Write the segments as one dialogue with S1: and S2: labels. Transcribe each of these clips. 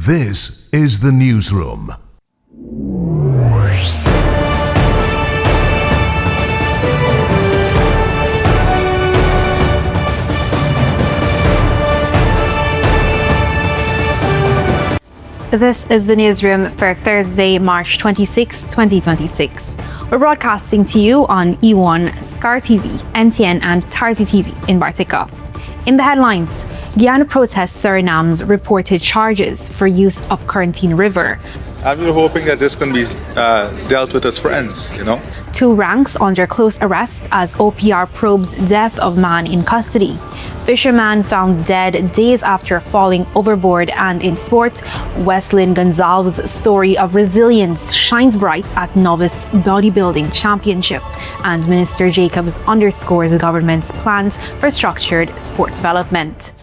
S1: This is the newsroom.
S2: This is the newsroom for Thursday, March 26, 2026. We're broadcasting to you on E1, SKAR TV, NTN and TARZEE TV in Bartica. In the headlines, Guyana protests Suriname's reported charges for use of Corentyne River.
S3: I'm really hoping that this can be dealt with as friends, you know.
S2: 2 ranks under close arrest as OPR probes death of man in custody. Fisherman found dead days after falling overboard. And in sport, Weslyn Gonsalves' story of resilience shines bright at Novice Bodybuilding Championship. And Minister Jacobs underscores the government's plans for structured sport development.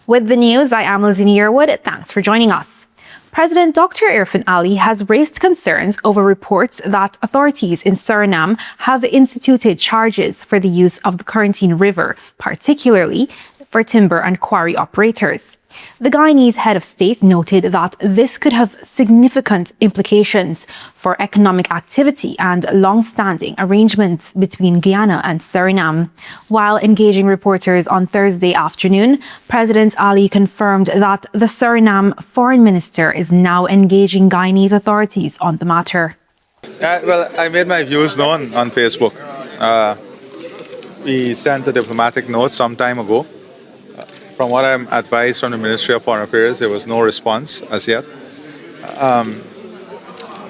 S2: With the news, I am Lizzie Yearwood. Thanks for joining us. President Dr. Irfan Ali has raised concerns over reports that authorities in Suriname have instituted charges for the use of the Corentyne River, particularly for timber and quarry operators. The Guyanese head of state noted that this could have significant implications for economic activity and long-standing arrangements between Guyana and Suriname. While engaging reporters on Thursday afternoon, President Ali confirmed that the Suriname foreign minister is now engaging Guyanese authorities on the matter.
S3: Well, I made my views known on Facebook. We sent a diplomatic note some time ago. From what I'm advised from the Ministry of Foreign Affairs, there was no response as yet.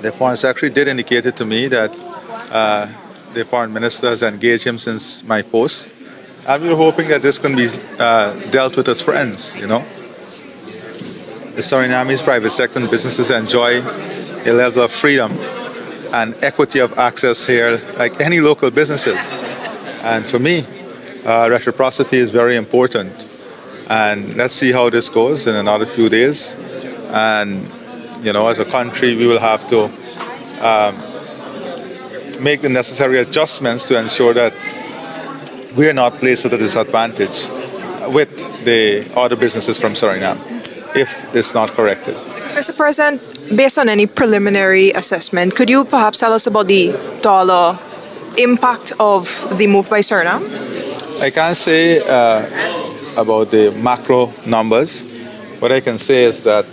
S3: The Foreign Secretary did indicate it to me that the Foreign Minister has engaged him since my post. I'm really hoping that this can be dealt with as friends, you know. The Surinamese private sector and businesses enjoy a level of freedom and equity of access here like any local businesses. And for me, reciprocity is very important. And let's see how this goes in another few days. And, you know, as a country, we will have to make the necessary adjustments to ensure that we are not placed at a disadvantage with the other businesses from Suriname, if it's not corrected.
S4: Mr. President, based on any preliminary assessment, could you perhaps tell us about the dollar impact of the move by Suriname?
S3: I can't say about the macro numbers. What I can say is that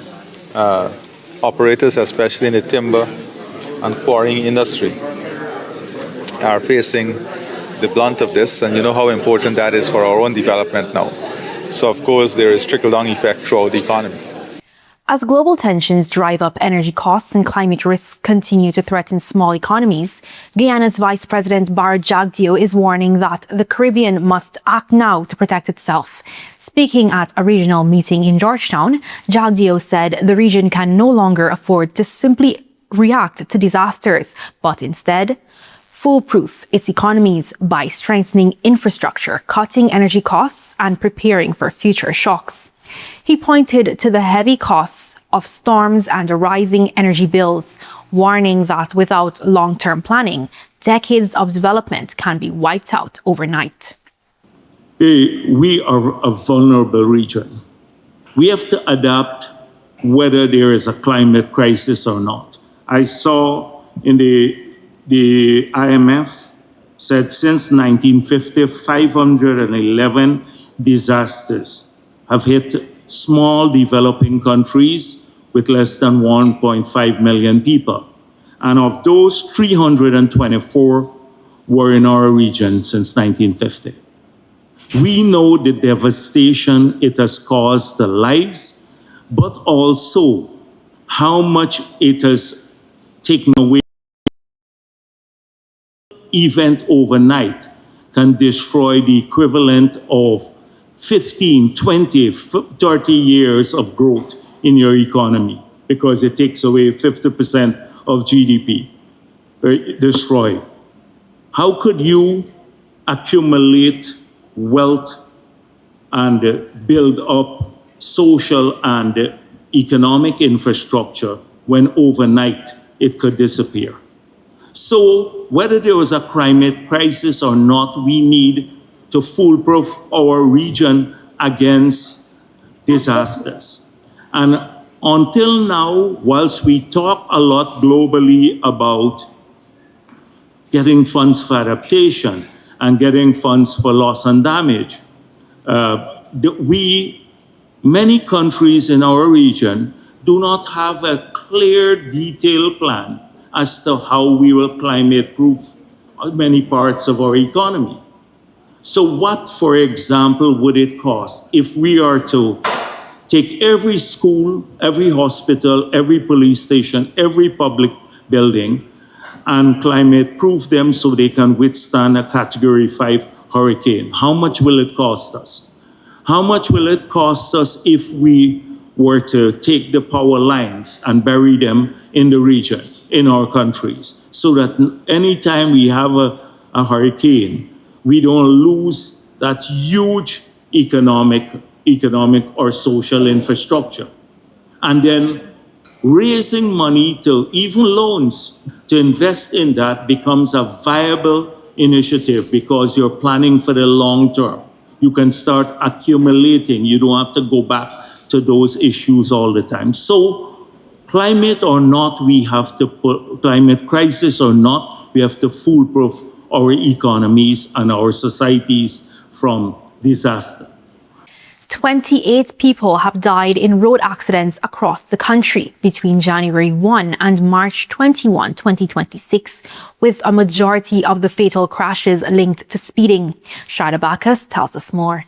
S3: operators, especially in the timber and quarrying industry, are facing the blunt of this, and you know how important that is for our own development now. So of course there is trickle-down effect throughout the economy.
S2: As global tensions drive up energy costs and climate risks continue to threaten small economies, Guyana's Vice President Bar Jagdeo is warning that the Caribbean must act now to protect itself. Speaking at a regional meeting in Georgetown, Jagdeo said the region can no longer afford to simply react to disasters, but instead foolproof its economies by strengthening infrastructure, cutting energy costs, and preparing for future shocks. He pointed to the heavy costs of storms and rising energy bills, warning that without long-term planning, decades of development can be wiped out overnight.
S5: We are a vulnerable region. We have to adapt whether there is a climate crisis or not. I saw in the IMF said since 1950, 511 disasters have hit small developing countries with less than 1.5 million people. And of those, 324 were in our region since 1950. We know the devastation it has caused the lives, but also how much it has taken away. Event overnight can destroy the equivalent of 15, 20, 30 years of growth in your economy because it takes away 50% of GDP. Destroy. How could you accumulate wealth and build up social and economic infrastructure when overnight it could disappear? So whether there was a climate crisis or not, we need to foolproof our region against disasters. And until now, whilst we talk a lot globally about getting funds for adaptation and getting funds for loss and damage, many countries in our region do not have a clear, detailed plan as to how we will climate-proof many parts of our economy. So what, for example, would it cost if we are to take every school, every hospital, every police station, every public building, and climate-proof them so they can withstand a Category 5 hurricane? How much will it cost us? How much will it cost us if we were to take the power lines and bury them in the region, in our countries, so that anytime we have a hurricane, we don't lose that huge economic or social infrastructure? And then raising money to even loans to invest in that becomes a viable initiative because you're planning for the long term. You can start accumulating. You don't have to go back to those issues all the time. So climate or not, we have to put, climate crisis or not, we have to foolproof our economies and our societies from disaster.
S2: 28 people have died in road accidents across the country between January 1 and March 21, 2026, with a majority of the fatal crashes linked to speeding. Shada Bacchus tells us more.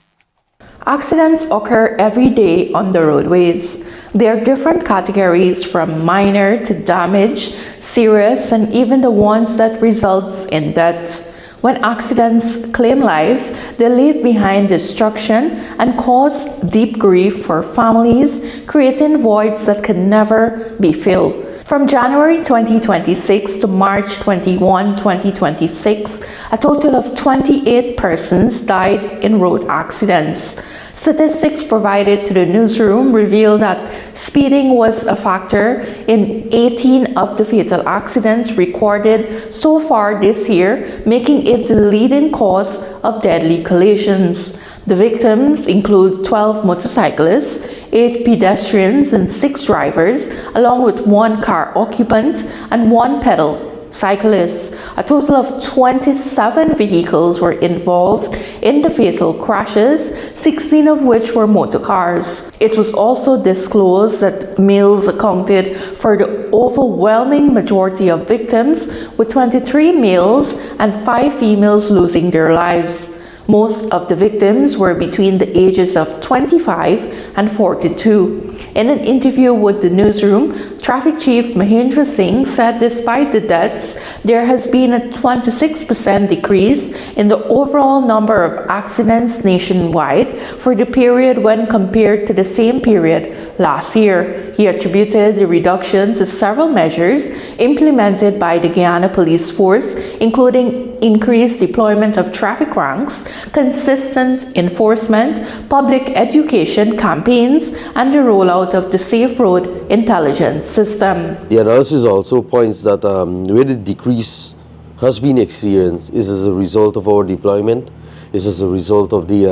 S6: Accidents occur every day on the roadways. There are different categories from minor to damage, serious, and even the ones that results in death. When accidents claim lives, they leave behind destruction and cause deep grief for families, creating voids that can never be filled. From January 2026 to March 21, 2026, a total of 28 persons died in road accidents. Statistics provided to the newsroom reveal that speeding was a factor in 18 of the fatal accidents recorded so far this year, making it the leading cause of deadly collisions. The victims include 12 motorcyclists, 8 pedestrians and 6 drivers, along with 1 car occupant and 1 pedal cyclist. A total of 27 vehicles were involved in the fatal crashes, 16 of which were motor cars. It was also disclosed that males accounted for the overwhelming majority of victims, with 23 males and 5 females losing their lives. Most of the victims were between the ages of 25 and 42. In an interview with the newsroom, Traffic Chief Mahendra Singh said despite the deaths, there has been a 26% decrease in the overall number of accidents nationwide for the period when compared to the same period last year. He attributed the reduction to several measures implemented by the Guyana Police Force, including increased deployment of traffic ranks, consistent enforcement, public education campaigns, and the rollout of the Safe Road Intelligence System.
S7: The analysis also points that where the decrease has been experienced is as a result of our deployment, is as a result of the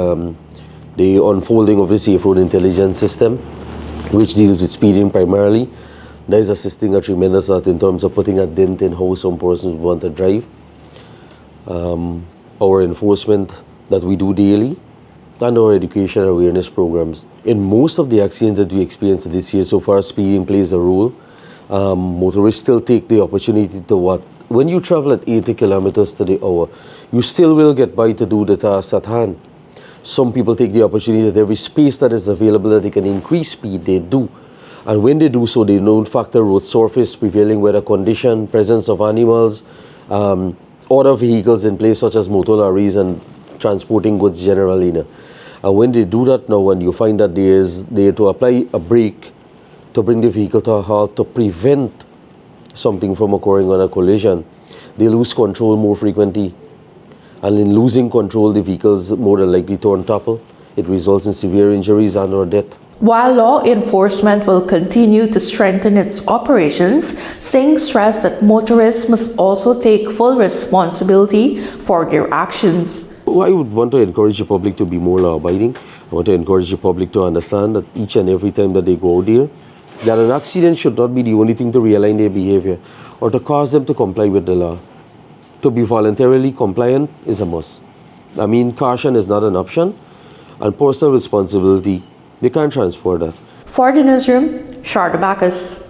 S7: unfolding of the Safe Road Intelligence System, which deals with speeding primarily. That is assisting a tremendous lot in terms of putting a dent in how some persons want to drive. Our enforcement that we do daily, and our education awareness programs. In most of the accidents that we experienced this year so far, speeding plays a role. Motorists still take the opportunity to what? When you travel at 80 kilometers to the hour, you still will get by to do the task at hand. Some people take the opportunity that every space that is available that they can increase speed, they do. And when they do so, they don't factor road surface, prevailing weather condition, presence of animals, other vehicles in place such as motor lorries and transporting goods generally. And when they do that now, and you find that they to apply a brake to bring the vehicle to a halt to prevent something from occurring on a collision, they lose control more frequently. And in losing control, the vehicles more than likely to topple. It results in severe injuries and or death.
S6: While law enforcement will continue to strengthen its operations, Singh stressed that motorists must also take full responsibility for their actions.
S7: I would want to encourage the public to be more law-abiding. I want to encourage the public to understand that each and every time that they go out there, that an accident should not be the only thing to realign their behavior or to cause them to comply with the law. To be voluntarily compliant is a must. I mean, caution is not an option, and personal responsibility, they can't transport that.
S6: For the newsroom, Sharda Bacchus.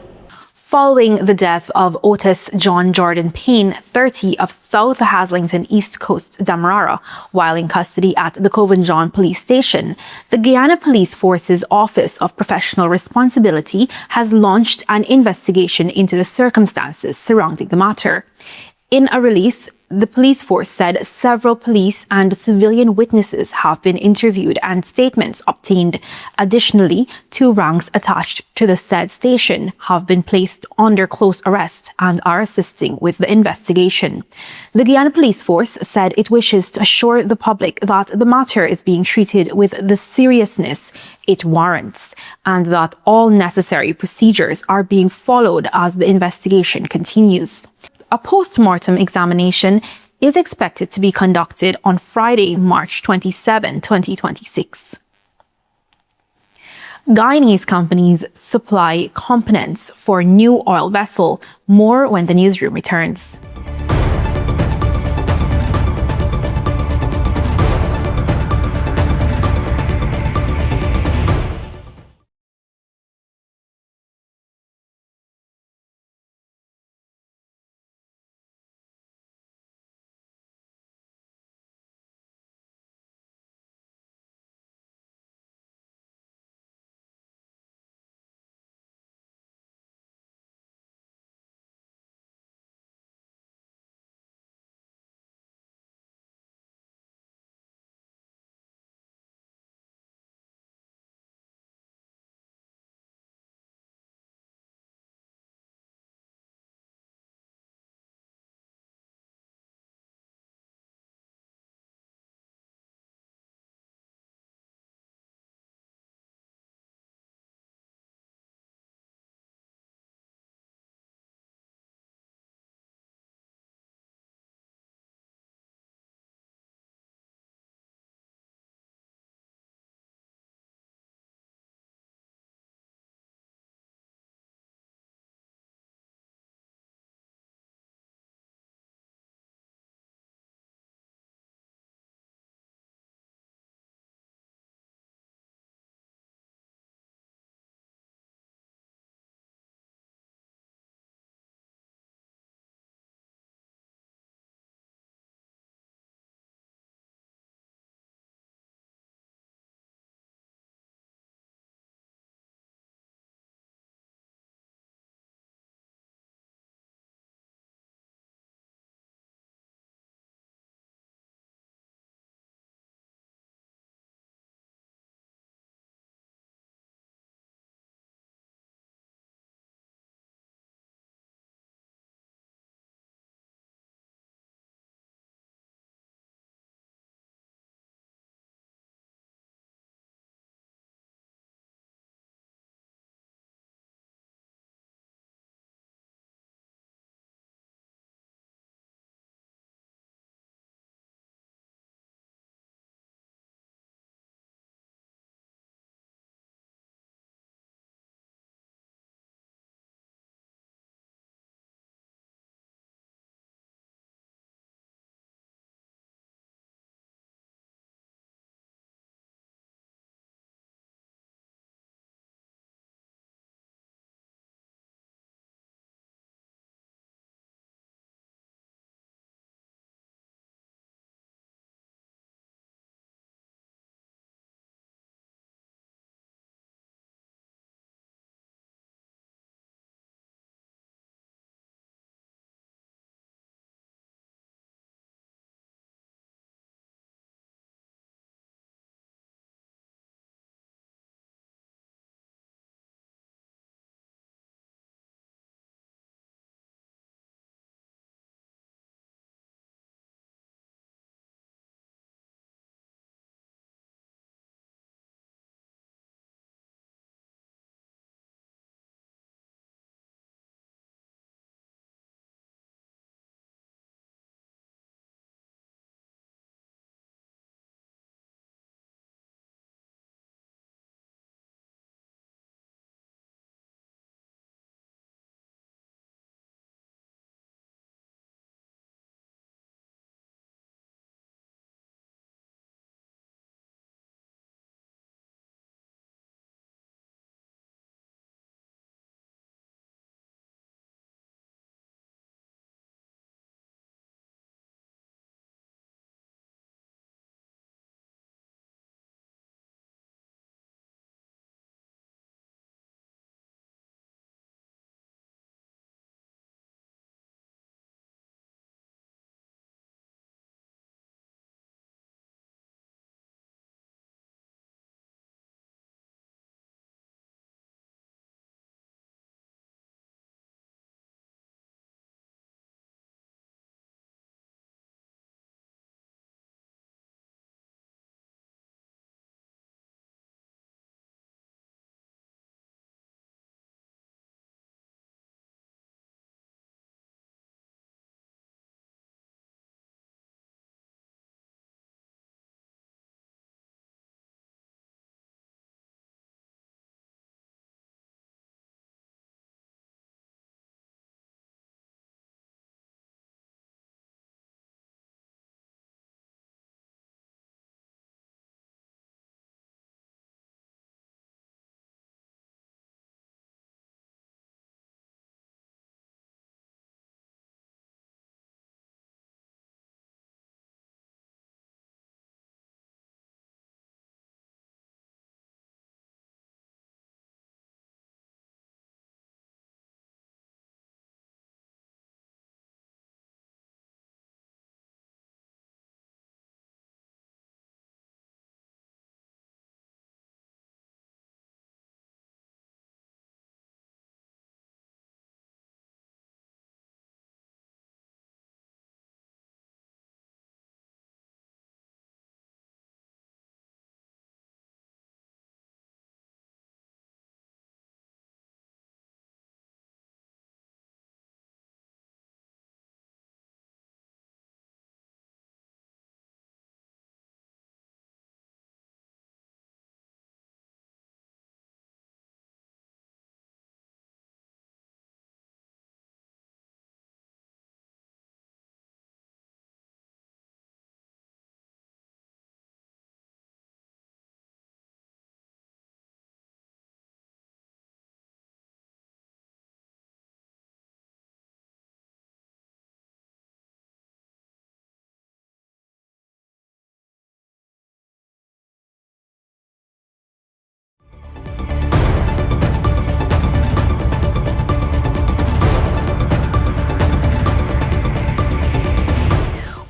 S2: Following the death of Otis John Jordan Payne, 30 of South Haslington East Coast, Damarara, while in custody at the Corriverton Police Station, the Guyana Police Force's Office of Professional Responsibility has launched an investigation into the circumstances surrounding the matter. In a release, the police force said several police and civilian witnesses have been interviewed and statements obtained. Additionally, 2 ranks attached to the said station have been placed under close arrest and are assisting with the investigation. The Guyana Police Force said it wishes to assure the public that the matter is being treated with the seriousness it warrants and that all necessary procedures are being followed as the investigation continues. A post-mortem examination is expected to be conducted on Friday, March 27, 2026. Guyanese companies supply components for new oil vessel. More when the newsroom returns.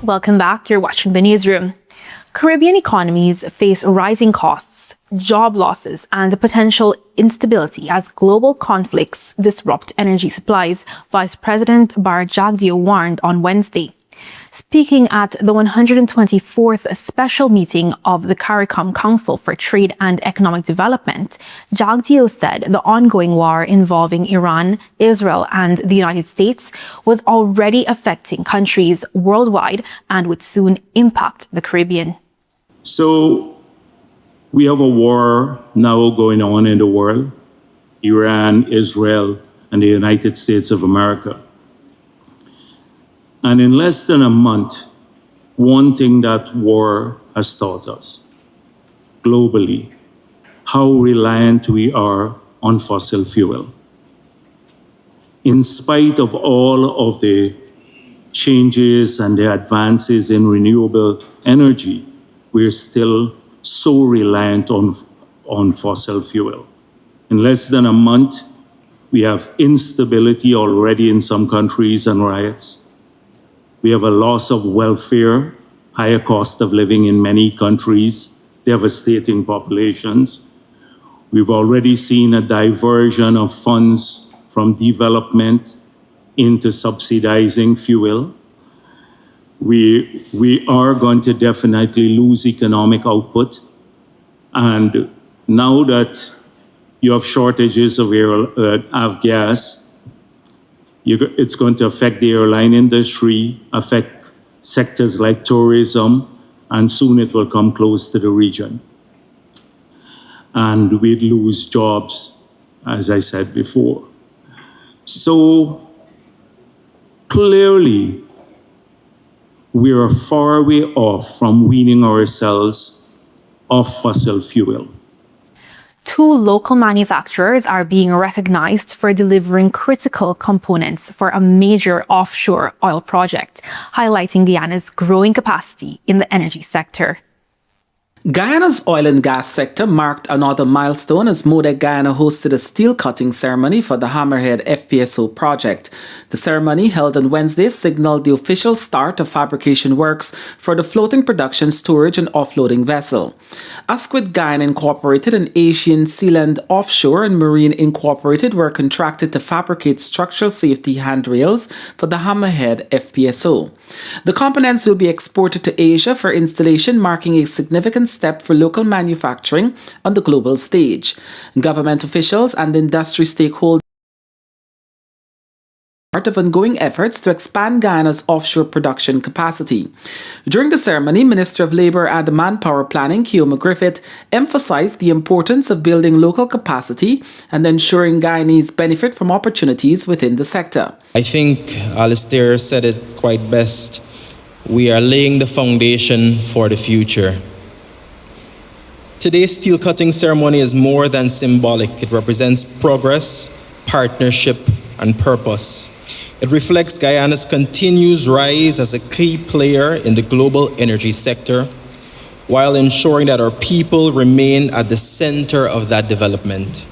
S2: Welcome back. You're watching the newsroom. Caribbean economies face rising costs, job losses, and the potential instability as global conflicts disrupt energy supplies, Vice President Bartica warned on Wednesday. Speaking at the 124th special meeting of the CARICOM Council for Trade and Economic Development, Jagdeo said the ongoing war involving Iran, Israel, and the United States was already affecting countries worldwide and would soon impact the Caribbean.
S5: So we have a war now going on in the world, Iran, Israel, and the United States of America. And in less than a month, one thing that war has taught us globally, how reliant we are on fossil fuel. In spite of all of the changes and the advances in renewable energy, we're still so reliant on fossil fuel. In less than a month, we have instability already in some countries and riots. We have a loss of welfare, higher cost of living in many countries, devastating populations. We've already seen a diversion of funds from development into subsidizing fuel. We are going to definitely lose economic output. And now that you have shortages of gas, it's going to affect the airline industry, affect sectors like tourism, and soon it will come close to the region. And we'd lose jobs, as I said before. So clearly, we are far way off from weaning ourselves off fossil fuel.
S2: 2 local manufacturers are being recognized for delivering critical components for a major offshore oil project, highlighting Guyana's growing capacity in the energy sector.
S8: Guyana's oil and gas sector marked another milestone as MODEC Guyana hosted a steel cutting ceremony for the Hammerhead FPSO project. The ceremony held on Wednesday signaled the official start of fabrication works for the floating production, storage and offloading vessel. Asquith Guyana Incorporated and Asian Sealand Offshore and Marine Incorporated were contracted to fabricate structural safety handrails for the Hammerhead FPSO. The components will be exported to Asia for installation, marking a significant step for local manufacturing on the global stage. Government officials and industry stakeholders part of ongoing efforts to expand Guyana's offshore production capacity. During the ceremony, Minister of Labour and Manpower Planning, Keoma Griffith, emphasized the importance of building local capacity and ensuring Guyanese benefit from opportunities within the sector.
S9: I think Alistair said it quite best. We are laying the foundation for the future. Today's steel cutting ceremony is more than symbolic. It represents progress, partnership, and purpose. It reflects Guyana's continuous rise as a key player in the global energy sector, while ensuring that our people remain at the center of that development.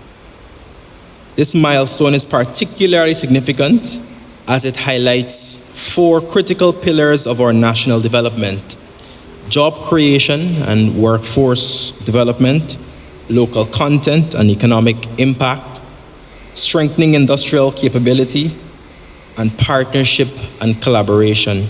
S9: This milestone is particularly significant as it highlights 4 critical pillars of our national development: job creation and workforce development, local content and economic impact, strengthening industrial capability, and partnership and collaboration.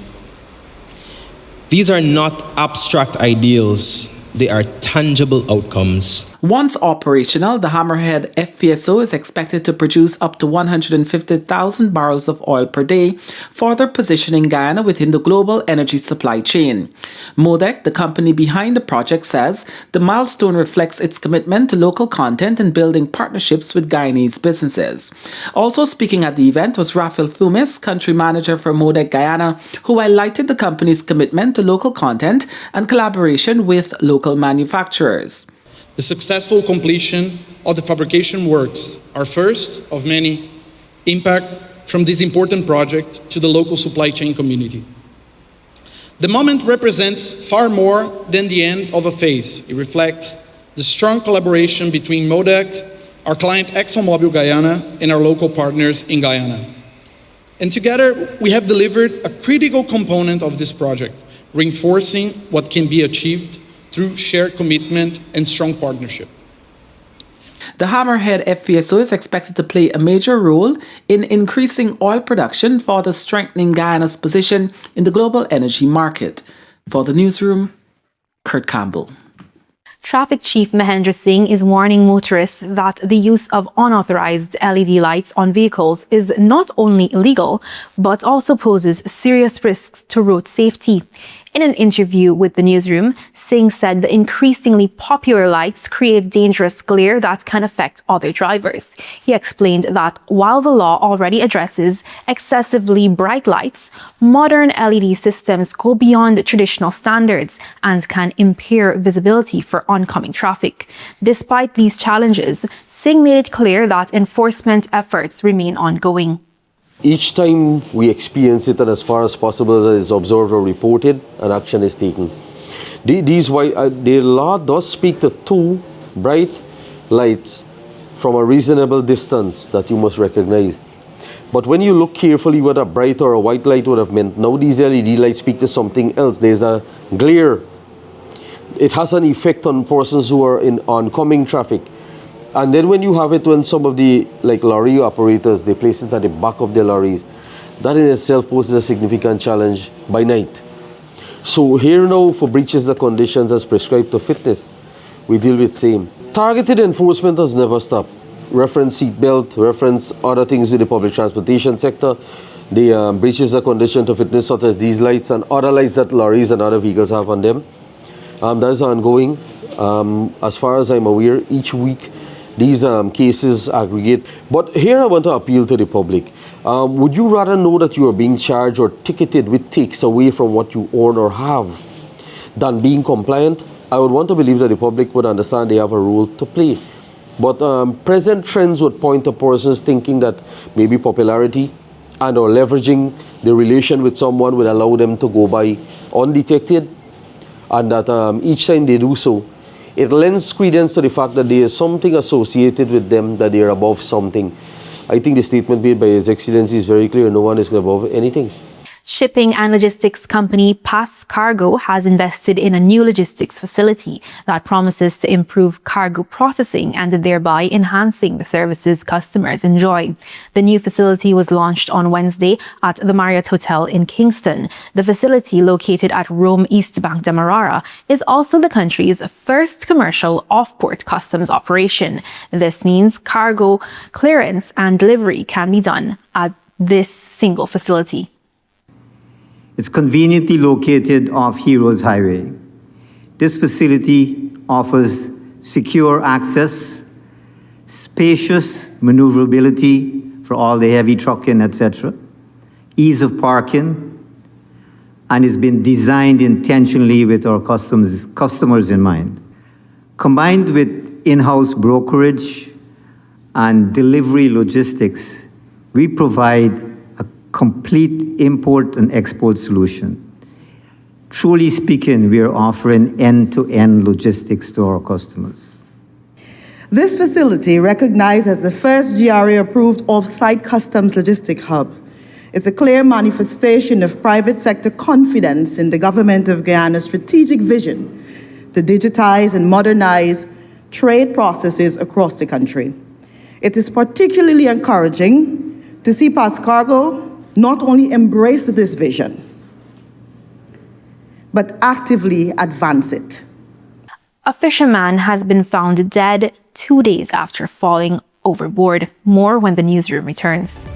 S9: These are not abstract ideals, they are tangible outcomes.
S8: Once operational, the Hammerhead FPSO is expected to produce up to 150,000 barrels of oil per day, further positioning Guyana within the global energy supply chain. MODEC, the company behind the project, says the milestone reflects its commitment to local content and building partnerships with Guyanese businesses. Also speaking at the event was Rafael Fumis, country manager for MODEC Guyana, who highlighted the company's commitment to local content and collaboration with local manufacturers.
S10: The successful completion of the fabrication works are first of many impact from this important project to the local supply chain community. The moment represents far more than the end of a phase. It reflects the strong collaboration between MODEC, our client ExxonMobil Guyana, and our local partners in Guyana. And together, we have delivered a critical component of this project, reinforcing what can be achieved through shared commitment and strong partnership.
S8: The Hammerhead FPSO is expected to play a major role in increasing oil production, further strengthening Guyana's position in the global energy market. For the newsroom, Kurt Campbell.
S2: Traffic Chief Mahendra Singh is warning motorists that the use of unauthorized LED lights on vehicles is not only illegal, but also poses serious risks to road safety. In an interview with the newsroom, Singh said the increasingly popular lights create dangerous glare that can affect other drivers. He explained that while the law already addresses excessively bright lights, modern LED systems go beyond traditional standards and can impair visibility for oncoming traffic. Despite these challenges, Singh made it clear that enforcement efforts remain ongoing.
S7: Each time we experience it, and as far as possible that is observed or reported, an action is taken. The law does speak to two bright lights from a reasonable distance that you must recognize. But when you look carefully what a bright or a white light would have meant, now these LED lights speak to something else. There's a glare. It has an effect on persons who are in oncoming traffic. And then when you have it when some of the lorry operators, they place it at the back of their lorries, that in itself poses a significant challenge by night. So here now for breaches of conditions as prescribed to fitness, we deal with same. Targeted enforcement has never stopped. Reference seatbelt, reference other things with the public transportation sector, the breaches of condition to fitness such as these lights and other lights that lorries and other vehicles have on them. That is ongoing. As far as I'm aware, each week these cases aggregate. But here I want to appeal to the public. Would you rather know that you are being charged or ticketed with takes away from what you own or have than being compliant? I would want to believe that the public would understand they have a role to play. But present trends would point to persons thinking that maybe popularity and or leveraging the relation with someone would allow them to go by undetected, and that each time they do so, it lends credence to the fact that there is something associated with them, that they are above something. I think the statement made by His Excellency is very clear. No one is above anything.
S2: Shipping and logistics company Pass Cargo has invested in a new logistics facility that promises to improve cargo processing and thereby enhancing the services customers enjoy. The new facility was launched on Wednesday at the Marriott Hotel in Kingston. The facility, located at Rome East Bank Demerara, is also the country's first commercial off-port customs operation. This means cargo clearance and delivery can be done at this single facility.
S11: It's conveniently located off Heroes Highway. This facility offers secure access, spacious maneuverability for all the heavy trucking, etc., ease of parking, and it's been designed intentionally with our customers in mind. Combined with in-house brokerage and delivery logistics, we provide complete import and export solution. Truly speaking, we are offering end-to-end logistics to our customers.
S12: This facility, recognized as the first GRA-approved off-site customs logistic hub, is a clear manifestation of private sector confidence in the government of Guyana's strategic vision to digitize and modernize trade processes across the country. It is particularly encouraging to see Pass Cargo not only embrace this vision, but actively advance it.
S2: A fisherman has been found dead 2 days after falling overboard. More when the newsroom returns.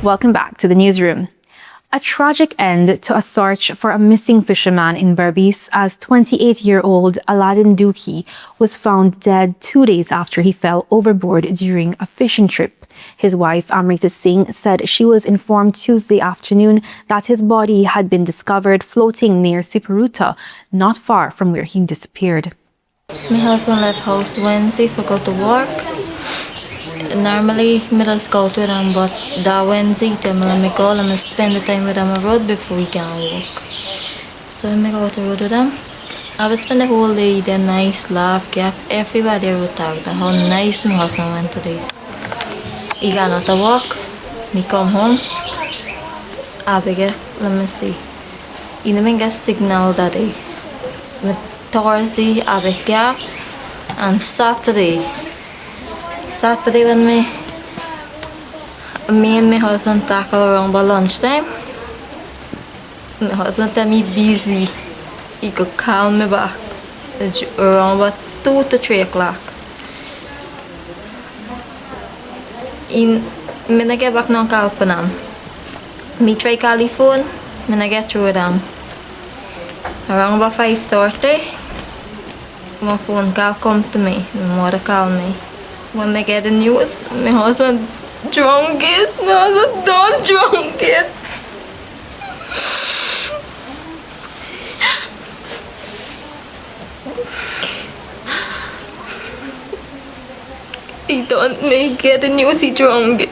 S2: Welcome back to the newsroom. A tragic end to a search for a missing fisherman in Berbice as 28-year-old Aladdin Duki was found dead 2 days after he fell overboard during a fishing trip. His wife, Amrita Singh, said she was informed Tuesday afternoon that his body had been discovered floating near Siparuta, not far from where he disappeared.
S13: My husband left house Wednesday for go to work. Normally, I just go with him, but that Wednesday, I call him and spend the time with him on the road before we can walk. So I go to the road with him. I will spend the whole day there, nice, laugh, give everybody a talk about how nice my husband went today. He got out to walk, me come home, I begin, let me see. He didn't get signal that day. With TARZEE, I begin, and Saturday when me and my husband talk around by lunchtime, my husband tell me busy. He could call me back around about 2 to 3 o'clock. I not get back no call for them. Me try call the phone, I not get through with them. Around about 5:30, my phone call come to me. My mother call me. When I get the news, my husband drunk it. My husband don't drunk it. He don't make get the news, he drunk it.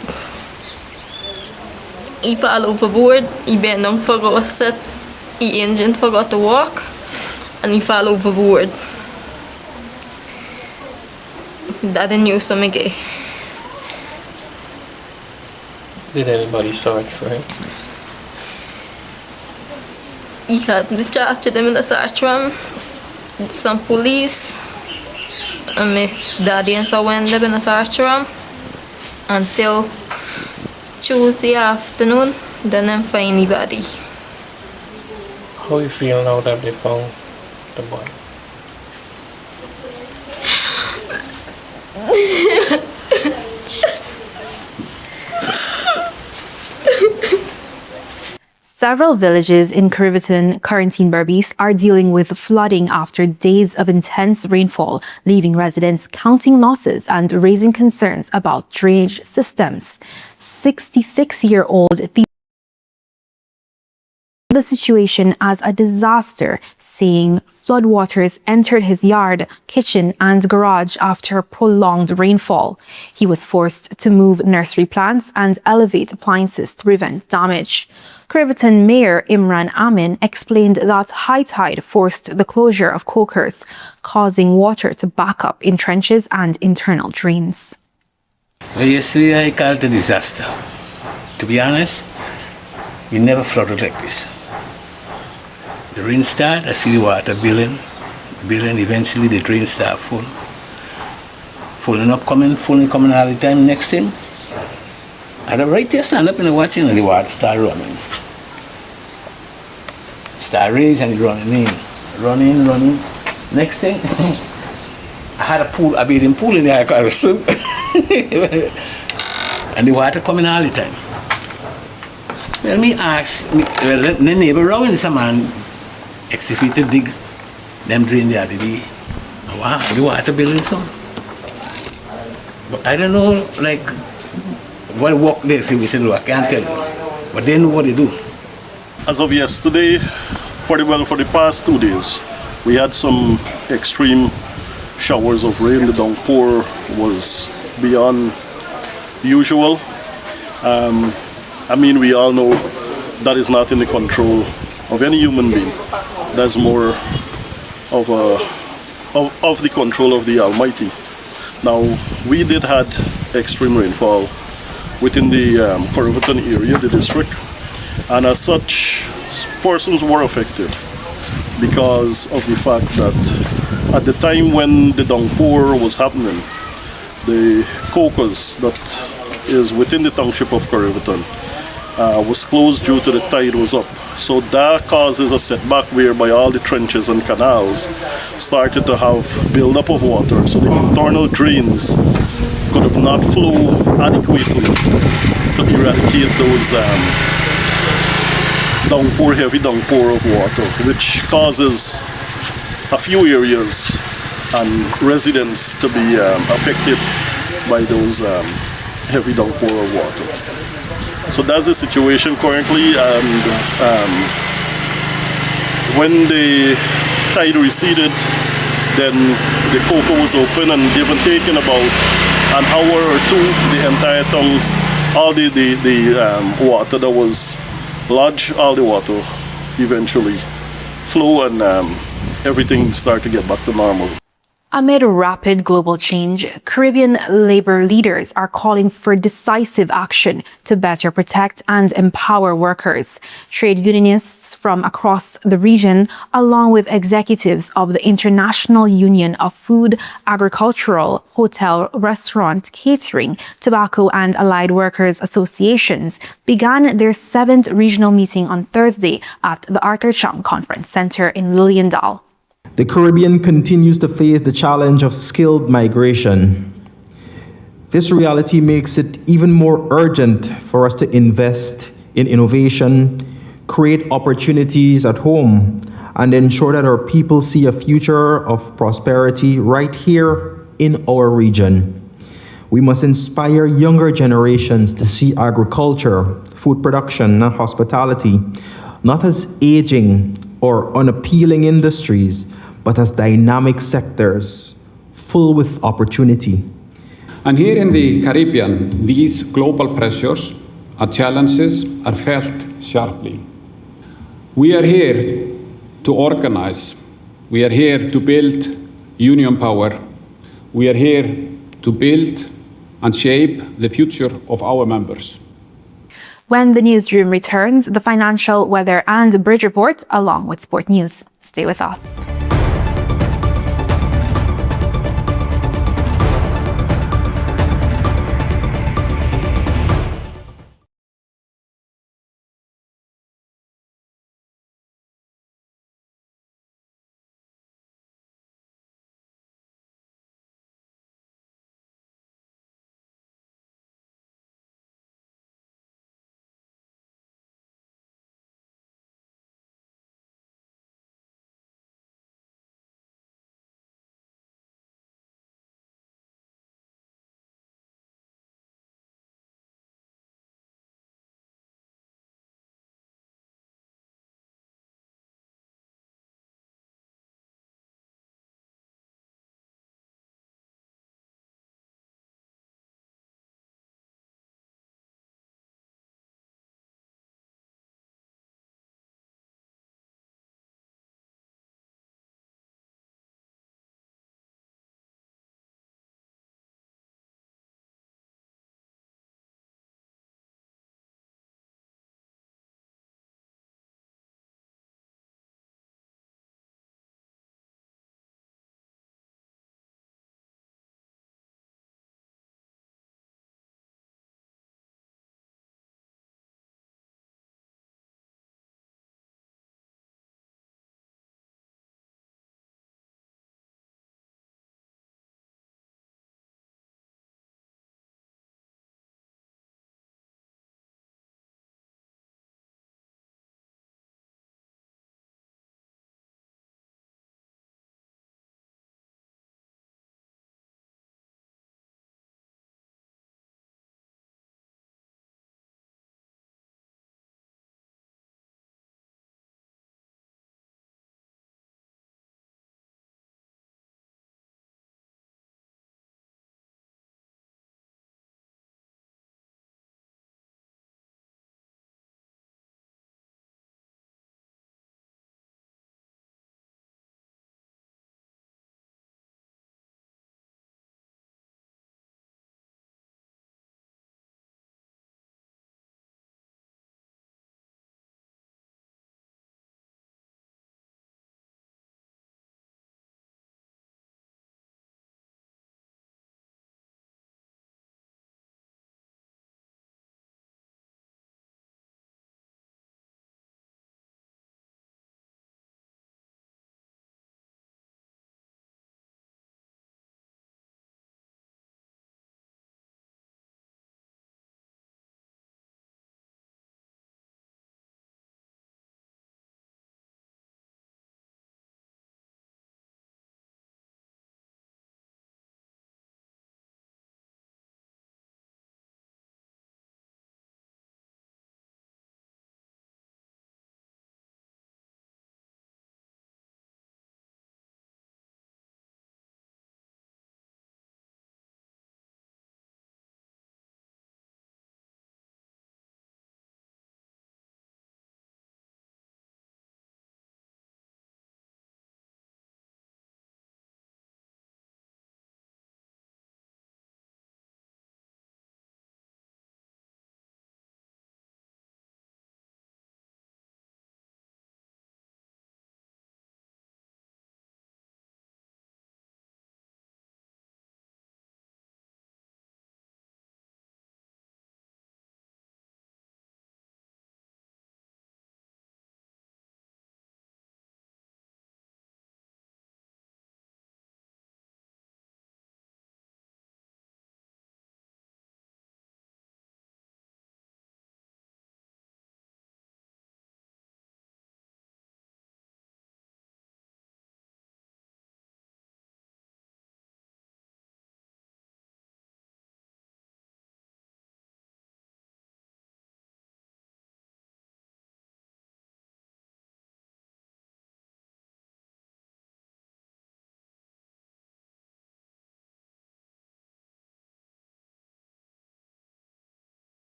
S13: He fall overboard, he bent down for a set, his engine forgot to work, and he fall overboard. That's the news for me.
S14: Did anybody search for him?
S13: He had the charge of them in the search room. Some police. And my daddy and so went up in the search room until Tuesday afternoon. Then I find anybody.
S14: How you feel now that they found the body?
S2: Several villages in Corriverton, Corentyne Berbice are dealing with flooding after days of intense rainfall, leaving residents counting losses and raising concerns about drainage systems. 66-year-old the situation as a disaster, saying floodwaters entered his yard, kitchen and garage after prolonged rainfall. He was forced to move nursery plants and elevate appliances to prevent damage. Corriverton Mayor Imran Amin explained that high tide forced the closure of cokers, causing water to back up in trenches and internal drains.
S15: Well, yesterday I called it a disaster. To be honest, we never flooded like this. The rain started, I see the water building, eventually the drain started full. Filling coming all the time. Next thing, I was right there stand up and watching and the water started running. Started raising and running. Next thing, I had a pool, a bathing pool in there, I could swim. And the water coming all the time. Well, me ask, the neighbor around some man, excavated dig, them drain the other day. Wow, the water building some. But I don't know, like, what work they say, we said, I can't tell you. But they know what they do.
S16: As of yesterday, for the past 2 days, we had some extreme showers of rain. The downpour was beyond usual. I mean, we all know that is not in the control of any human being. That's more of the control of the Almighty. Now, we did had extreme rainfall within the Corriverton area, the district, and as such, persons were affected because of the fact that at the time when the downpour was happening, the caucus that is within the township of Corriverton was closed due to the tide was up. So that causes a setback whereby all the trenches and canals started to have buildup of water. So the internal drains could have not flow adequately to eradicate those heavy downpour of water, which causes a few areas and residents to be affected by those heavy downpour of water. So that's the situation currently, and when the tide receded, then the coco was open, and given taken about an hour or two, the entire town, all the water that was lodged, all the water eventually flow, and everything started to get back to normal.
S2: Amid rapid global change, Caribbean labor leaders are calling for decisive action to better protect and empower workers. Trade unionists from across the region, along with executives of the International Union of Food, Agricultural, Hotel, Restaurant, Catering, Tobacco and Allied Workers Associations, began their 7th regional meeting on Thursday at the Arthur Chung Conference Center in Lilliendal.
S9: The Caribbean continues to face the challenge of skilled migration. This reality makes it even more urgent for us to invest in innovation, create opportunities at home, and ensure that our people see a future of prosperity right here in our region. We must inspire younger generations to see agriculture, food production, and hospitality not as aging or unappealing industries, but as dynamic sectors full with opportunity.
S17: And here in the Caribbean, these global pressures and challenges are felt sharply. We are here to organize. We are here to build union power. We are here to build and shape the future of our members.
S2: When the newsroom returns, the financial, weather and bridge report along with sport news. Stay with us.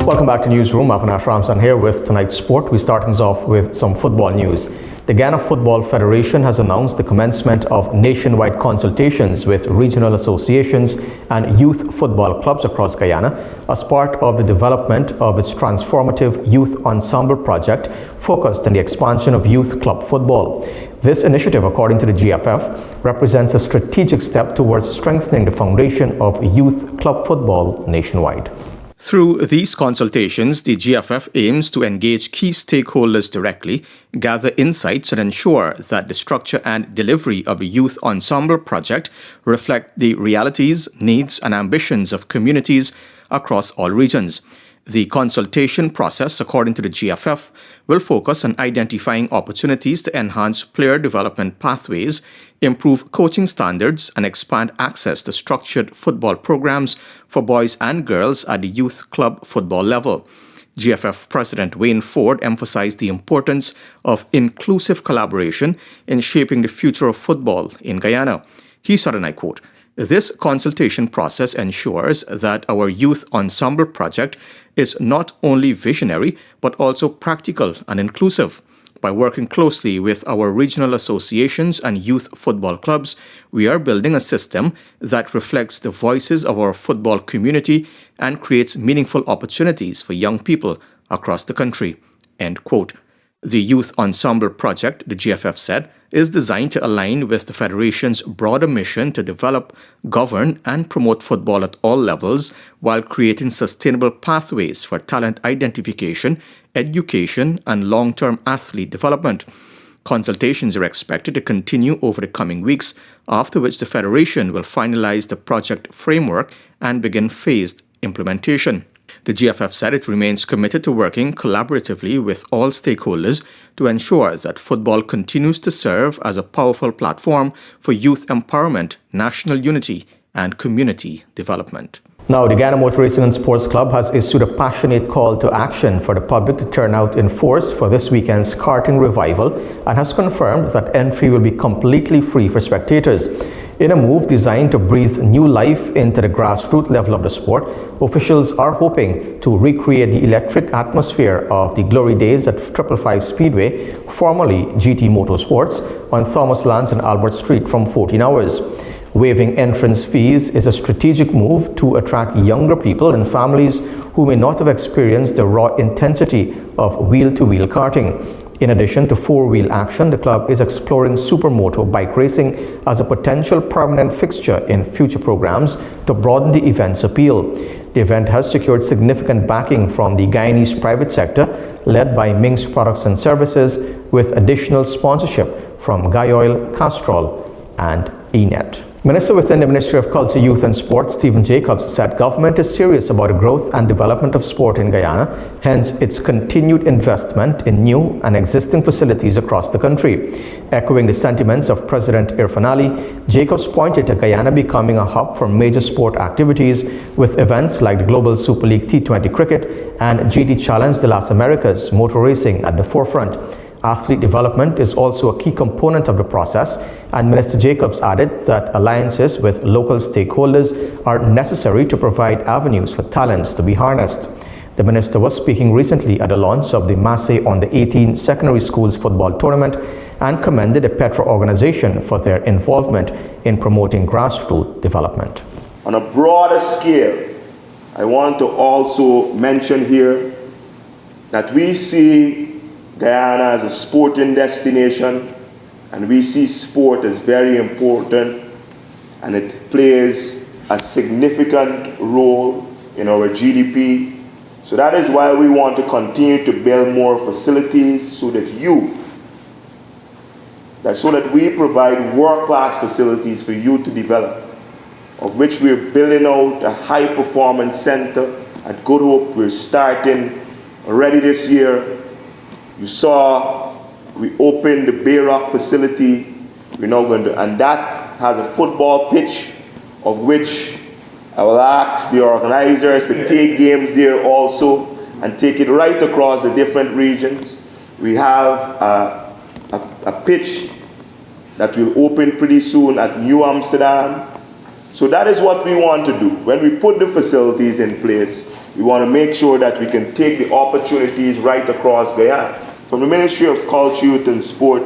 S18: Welcome back to Newsroom. Avinash Ramzan here with tonight's sport. We're starting off with some football news. The Guyana Football Federation has announced the commencement of nationwide consultations with regional associations and youth football clubs across Guyana as part of the development of its transformative youth ensemble project focused on the expansion of youth club football. This initiative, according to the GFF, represents a strategic step towards strengthening the foundation of youth club football nationwide. Through these consultations, the GFF aims to engage key stakeholders directly, gather insights, and ensure that the structure and delivery of the Youth Ensemble project reflect the realities, needs, and ambitions of communities across all regions. The consultation process, according to the GFF, will focus on identifying opportunities to enhance player development pathways, improve coaching standards, and expand access to structured football programs for boys and girls at the youth club football level. GFF President Wayne Ford emphasized the importance of inclusive collaboration in shaping the future of football in Guyana. He said, and I quote, "This consultation process ensures that our youth ensemble project is not only visionary, but also practical and inclusive. By working closely with our regional associations and youth football clubs, we are building a system that reflects the voices of our football community and creates meaningful opportunities for young people across the country." End quote. The Youth Ensemble project, the GFF said, is designed to align with the Federation's broader mission to develop, govern, and promote football at all levels while creating sustainable pathways for talent identification, education, and long-term athlete development. Consultations are expected to continue over the coming weeks, after which the Federation will finalize the project framework and begin phased implementation. The GFF said it remains committed to working collaboratively with all stakeholders to ensure that football continues to serve as a powerful platform for youth empowerment, national unity, and community development. Now, the Guyana Motor Racing and Sports Club has issued a passionate call to action for the public to turn out in force for this weekend's karting revival and has confirmed that entry will be completely free for spectators. In a move designed to breathe new life into the grassroots level of the sport, officials are hoping to recreate the electric atmosphere of the glory days at 555 Speedway, formerly GT Motorsports, on Thomas Lance and Albert Street from 14 hours. Waiving entrance fees is a strategic move to attract younger people and families who may not have experienced the raw intensity of wheel-to-wheel karting. In addition to four-wheel action, the club is exploring supermoto bike racing as a potential permanent fixture in future programs to broaden the event's appeal. The event has secured significant backing from the Guyanese private sector, led by Ming's Products and Services, with additional sponsorship from Guyoil, Castrol, and ENET. Minister within the Ministry of Culture, Youth and Sport, Stephen Jacobs, said government is serious about the growth and development of sport in Guyana, hence its continued investment in new and existing facilities across the country. Echoing the sentiments of President Irfan Ali, Jacobs pointed to Guyana becoming a hub for major sport activities with events like the Global Super League T20 Cricket and GT Challenge de las Americas motor racing at the forefront. Athlete development is also a key component of the process, and Minister Jacobs added that alliances with local stakeholders are necessary to provide avenues for talents to be harnessed. The minister was speaking recently at the launch of the Massey on the 18 secondary schools football tournament and commended the Petra organization for their involvement in promoting grassroots development.
S19: On a broader scale, I want to also mention here that we see Guyana as a sporting destination, and we see sport as very important, and it plays a significant role in our GDP. So that is why we want to continue to build more facilities so that we provide world-class facilities for you to develop, of which we're building out a high-performance center at Good Hope. We're starting already this year. You saw we opened the Bay Rock facility. We're now going to, and that has a football pitch of which I will ask the organizers to take games there also and take it right across the different regions. We have a pitch that will open pretty soon at New Amsterdam. So that is what we want to do. When we put the facilities in place, we want to make sure that we can take the opportunities right across Guyana. From the Ministry of Culture, Youth and Sport,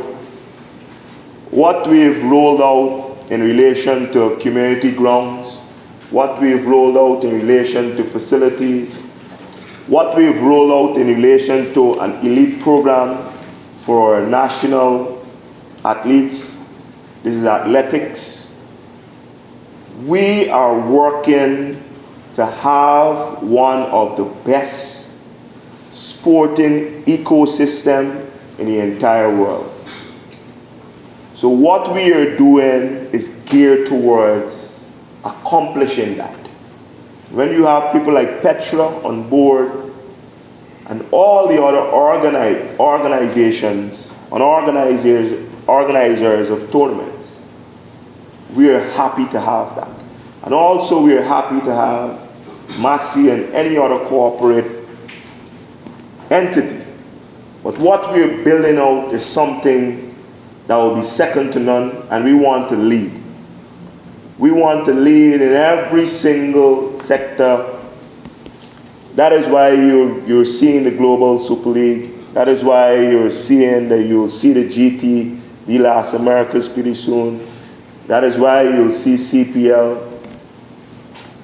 S19: what we've rolled out in relation to community grounds, what we've rolled out in relation to facilities, what we've rolled out in relation to an elite program for national athletes. This is athletics. We are working to have one of the best sporting ecosystem in the entire world. So what we are doing is geared towards accomplishing that. When you have people like Petra on board and all the other organizations and organizers of tournaments, we are happy to have that. And also we are happy to have Massey and any other corporate entity. But what we are building out is something that will be second to none, and we want to lead. We want to lead in every single sector. That is why you're seeing the Global Super League. That is why you'll see the GT, the Las Americas pretty soon. That is why you'll see CPL.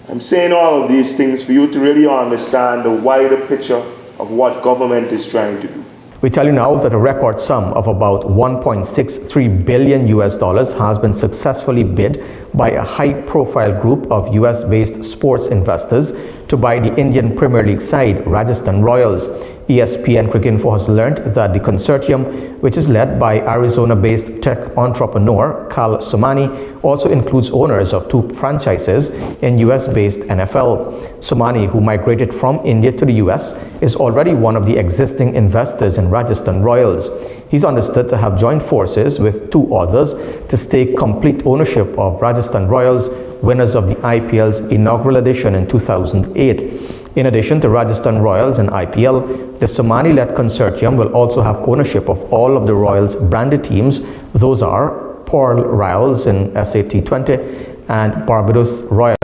S19: I'm saying all of these things for you to really understand the wider picture of what government is trying to do.
S18: We tell you now that a record sum of about $1.63 billion has been successfully bid by a high-profile group of US-based sports investors to buy the Indian Premier League side, Rajasthan Royals. ESPN Cricinfo has learned that the consortium, which is led by Arizona-based tech entrepreneur Kal Somani, also includes owners of 2 franchises in US-based NFL. Somani, who migrated from India to the US, is already one of the existing investors in Rajasthan Royals. He's understood to have joined forces with 2 others to stake complete ownership of Rajasthan Royals, winners of the IPL's inaugural edition in 2008. In addition to Rajasthan Royals and IPL, the Somani-led consortium will also have ownership of all of the Royals branded teams. Those are Pearl Royals in SAT20 and Barbados Royals.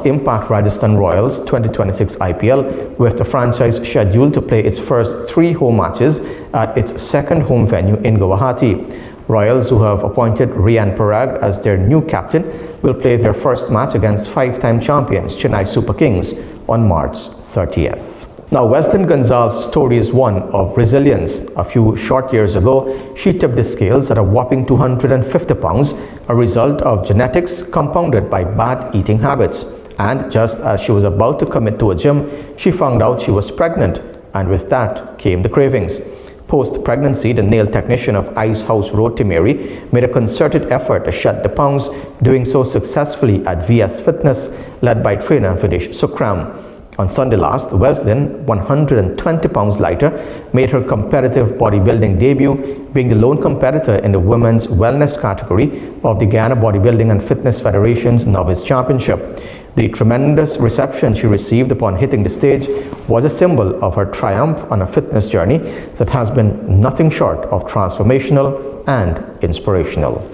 S18: Impact Rajasthan Royals 2026 IPL, with the franchise scheduled to play its first 3 home matches at its second home venue in Guwahati. Royals, who have appointed Rian Parag as their new captain, will play their first match against 5-time champions Chennai Super Kings on March 30th. Now, Weslyn Gonsalves' story is one of resilience. A few short years ago, she tipped the scales at a whopping 250 pounds, a result of genetics compounded by bad eating habits. And just as she was about to commit to a gym, she found out she was pregnant, and with that came the cravings. Post-pregnancy, the nail technician of Ice House Road, Timeri, made a concerted effort to shed the pounds, doing so successfully at VS Fitness, led by trainer Videsh Sukram. On Sunday last, Weslyn, 120 pounds lighter, made her competitive bodybuilding debut, being the lone competitor in the women's wellness category of the Guyana Bodybuilding and Fitness Federation's Novice Championship. The tremendous reception she received upon hitting the stage was a symbol of her triumph on a fitness journey that has been nothing short of transformational and inspirational.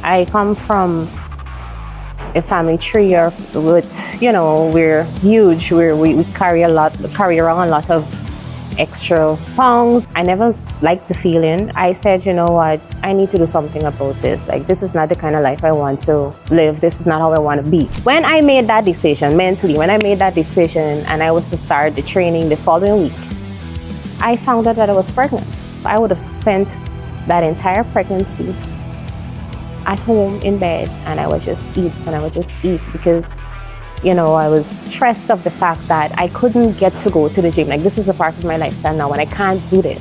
S20: I come from a family tree with, we're huge. We carry around a lot of extra pounds. I never liked the feeling. I said, you know what, I need to do something about this. Like, this is not the kind of life I want to live. This is not how I want to be. When I made that decision, mentally, and I was to start the training the following week, I found out that I was pregnant. I would have spent that entire pregnancy at home in bed, and I would just eat because, I was stressed of the fact that I couldn't get to go to the gym. Like, this is a part of my lifestyle now, and I can't do this.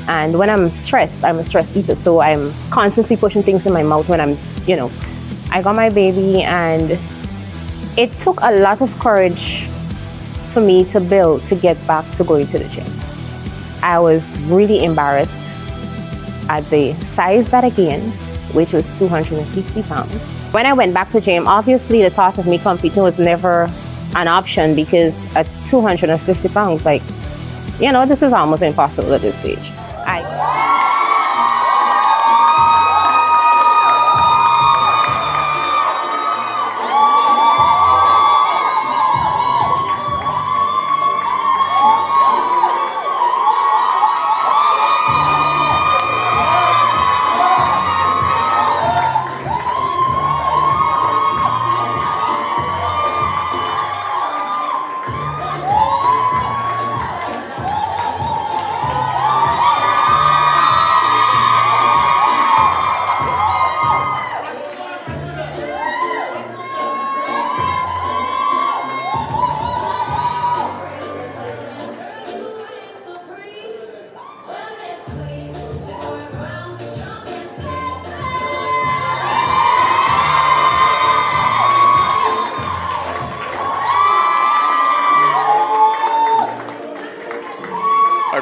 S20: And when I'm stressed, I'm a stress eater, so I'm constantly pushing things in my mouth when I got my baby, and it took a lot of courage for me to get back to going to the gym. I was really embarrassed at the size that I gained, which was 250 pounds. When I went back to gym, obviously the thought of me competing was never an option because at 250 pounds, like, you know, this is almost impossible at this stage.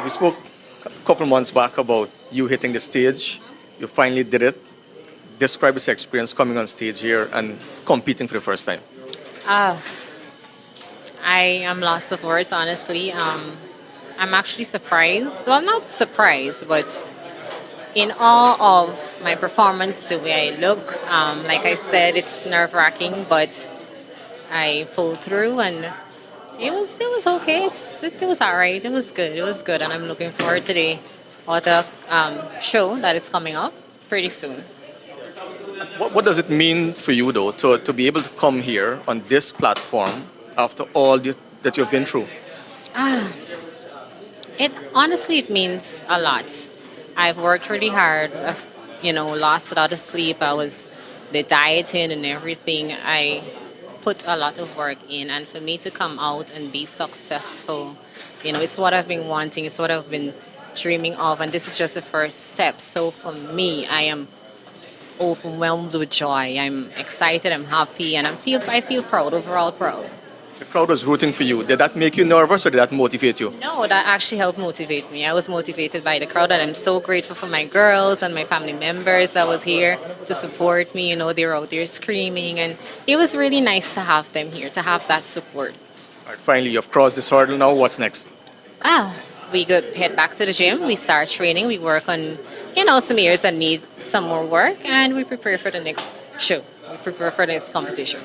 S21: We spoke a couple months back about you hitting the stage. You finally did it. Describe this experience coming on stage here and competing for the first time.
S22: I am lost of words, honestly. I'm actually surprised. Well, not surprised, but in awe of my performance, the way I look. Like I said, it's nerve-wracking, but I pulled through and it was okay. It was all right. It was good, and I'm looking forward to the other show that is coming up pretty soon.
S21: What does it mean for you, though, to be able to come here on this platform after all that you've been through?
S22: It means a lot. I've worked really hard. I've, lost a lot of sleep. I was the dieting and everything. I put a lot of work in, and for me to come out and be successful, it's what I've been wanting. It's what I've been dreaming of, and this is just the first step. So for me, I am overwhelmed with joy. I'm excited. I'm happy, and I feel proud. Overall proud.
S21: The crowd was rooting for you. Did that make you nervous, or did that motivate you?
S22: No, that actually helped motivate me. I was motivated by the crowd, and I'm so grateful for my girls and my family members that was here to support me. They were out there screaming, and it was really nice to have them here, to have that support.
S21: All right, finally, you've crossed this hurdle now. What's next?
S22: We go head back to the gym. We start training. We work on, some areas that need some more work, and we prepare for the next show. We prepare for the next competition.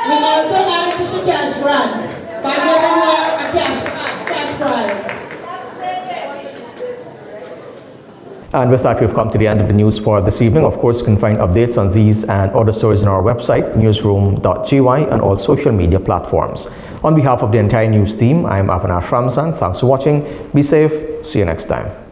S23: We also have a Fisher cash grant by giving her a cash prize.
S18: And with that, we've come to the end of the news for this evening. Of course, you can find updates on these and other stories on our website, newsroom.gy, and all social media platforms. On behalf of the entire news team, I'm Avinash Ramzan. Thanks for watching. Be safe. See you next time.